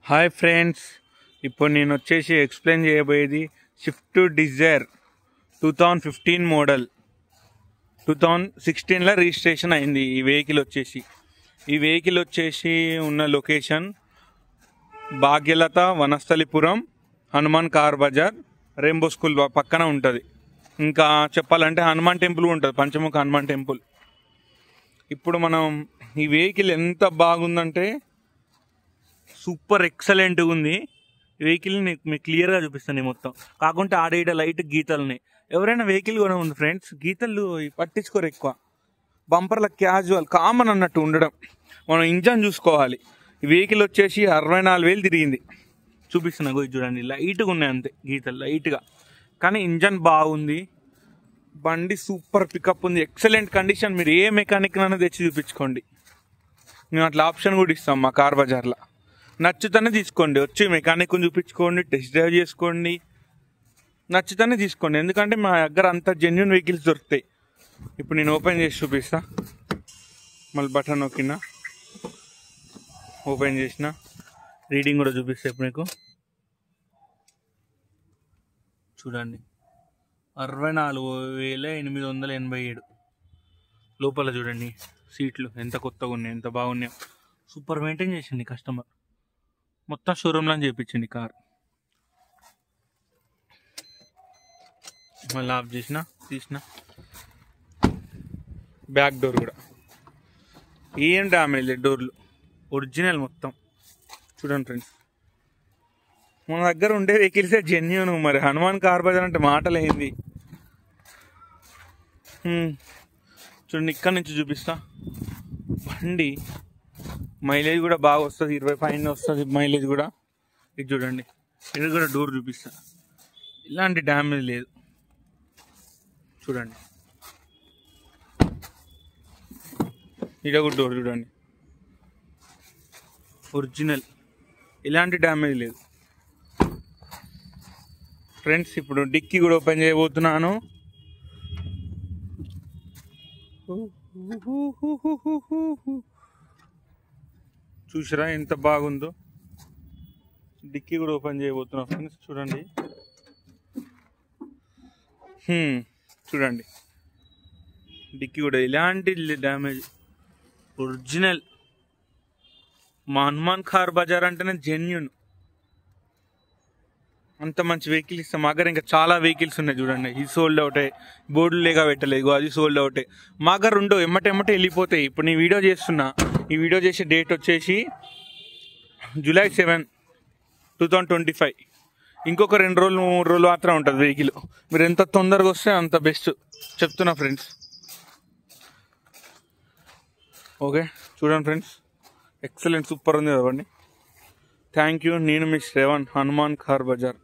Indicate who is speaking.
Speaker 1: Hi friends, ఇప్పుడు నేను వచ్చేసి ఎక్స్ప్లెయిన్ చేయబోయేది స్విఫ్ట్ డిజైర్ 2015 మోడల్. 2016లో రిజిస్ట్రేషన్ అయింది ఈ వెహికల్ వచ్చేసి ఉన్న లొకేషన్ భాగ్యలత, వనస్థలిపురం, హనుమాన్ కార్ బజార్, రెయిన్బో స్కూల్ పక్కన ఉంటుంది. ఇంకా చెప్పాలంటే హనుమాన్ టెంపుల్ ఉంటుంది, పంచముఖ హనుమాన్ టెంపుల్. ఇప్పుడు మనం ఈ వెహికల్ ఎంత బాగుందంటే సూపర్ ఎక్సలెంట్గా ఉంది. వెహికల్ని మీకు క్లియర్గా చూపిస్తాను మొత్తం. కాకుంటే ఆడ లైట్ గీతలని ఎవరైనా వెహికల్ కూడా ఉంది ఫ్రెండ్స్, గీతలు పట్టించుకోరు ఎక్కువ. బంపర్ల క్యాజువల్ కామన్ అన్నట్టు ఉండడం. మనం ఇంజన్ చూసుకోవాలి. ఈ వెహికల్ వచ్చేసి 64,000 తిరిగింది. చూపిస్తున్నా గోయి చూడండి, లైట్గా ఉన్నాయి అంతే గీతలు లైట్గా, కానీ ఇంజన్ బాగుంది. బండి సూపర్ పికప్ ఉంది, ఎక్సలెంట్ కండిషన్. మీరు ఏ మెకానిక్ నైనా తెచ్చి చూపించుకోండి, మేము అట్లా ఆప్షన్ కూడా ఇస్తాం మా కార్ బజార్లో. నచ్చుతూనే తీసుకోండి, వచ్చి మెకానిక్ని చూపించుకోండి, టెస్ట్ డ్రైవ్ చేసుకోండి, నచ్చుతూనే తీసుకోండి. ఎందుకంటే మా దగ్గర అంత జెన్యున్ వెహికల్స్ దొరుకుతాయి. ఇప్పుడు నేను ఓపెన్ చేసి చూపిస్తా. మళ్ళీ బటన్ నొక్కినా, ఓపెన్ చేసిన, రీడింగ్ కూడా చూపిస్తా ఇప్పుడు మీకు. చూడండి, 64,887. లోపల చూడండి సీట్లు ఎంత కొత్తగా ఉన్నాయి, ఎంత బాగున్నాయి. సూపర్ మెయింటైన్ చేసింది కస్టమర్. మొత్తం షోరూమ్లో చేయించింది కార్. మళ్ళీ ఆఫ్ తీసిన. బ్యాక్ డోర్ కూడా ఏం డ్యామేజ్ లేదు, డోర్లు ఒరిజినల్ మొత్తం. చూడండి ఫ్రెండ్స్, మన దగ్గర ఉండే వెహికల్సే జెన్యూన్. మరి హనుమాన్ కార్ బజార్ అంటే మాటలు ఏంది. చూడండి, ఇక్కడ నుంచి చూపిస్తా. బండి మైలేజ్ కూడా బాగా వస్తుంది, 20 పైన వస్తుంది మైలేజ్ కూడా. ఇది చూడండి, ఇది కూడా డోర్ చూపిస్తా, ఇలాంటి డ్యామేజ్ లేదు. చూడండి, ఇది కూడా డోర్ చూడండి, ఒరిజినల్, ఇలాంటి డ్యామేజ్ లేదు ఫ్రెండ్స్. ఇప్పుడు డిక్కీ కూడా ఓపెన్ చేయబోతున్నాను. చూసారా ఎంత బాగుందో. డిక్కీ కూడా ఓపెన్ చేయబోతున్నా ఫ్రెండ్స్. చూడండి, చూడండి డిక్కీ కూడా ఇలాంటి డ్యామేజ్ ఒరిజినల్. మా హనుమాన్ కార్ బజార్ అంటేనే జెన్యున్. అంత మంచి వెహికల్ ఇస్తాం. మా దగ్గర ఇంకా చాలా వెహికల్స్ ఉన్నాయి. చూడండి, ఇది సోల్డ్ అవుటే, బోర్డులు లేక పెట్టలేదు, అది సోల్డ్ అవుటే. మా దగ్గర ఉండవు, ఎమ్మటెమ్మటే వెళ్ళిపోతాయి. ఇప్పుడు నేను వీడియో చేస్తున్నా, ఈ వీడియో చేసే డేట్ వచ్చేసి July 7, 2025. ఇంకొక 2 రోజులు 3 రోజులు మాత్రం ఉంటుంది వెహికల్. మీరు ఎంత తొందరగా వస్తే అంత బెస్ట్ చెప్తున్నా ఫ్రెండ్స్. ఓకే, చూడండి ఫ్రెండ్స్, ఎక్సలెంట్ సూపర్ ఉంది కదండి. Thank you. నేను మీ శ్రవణ్, హనుమాన్ కార్ బజార్.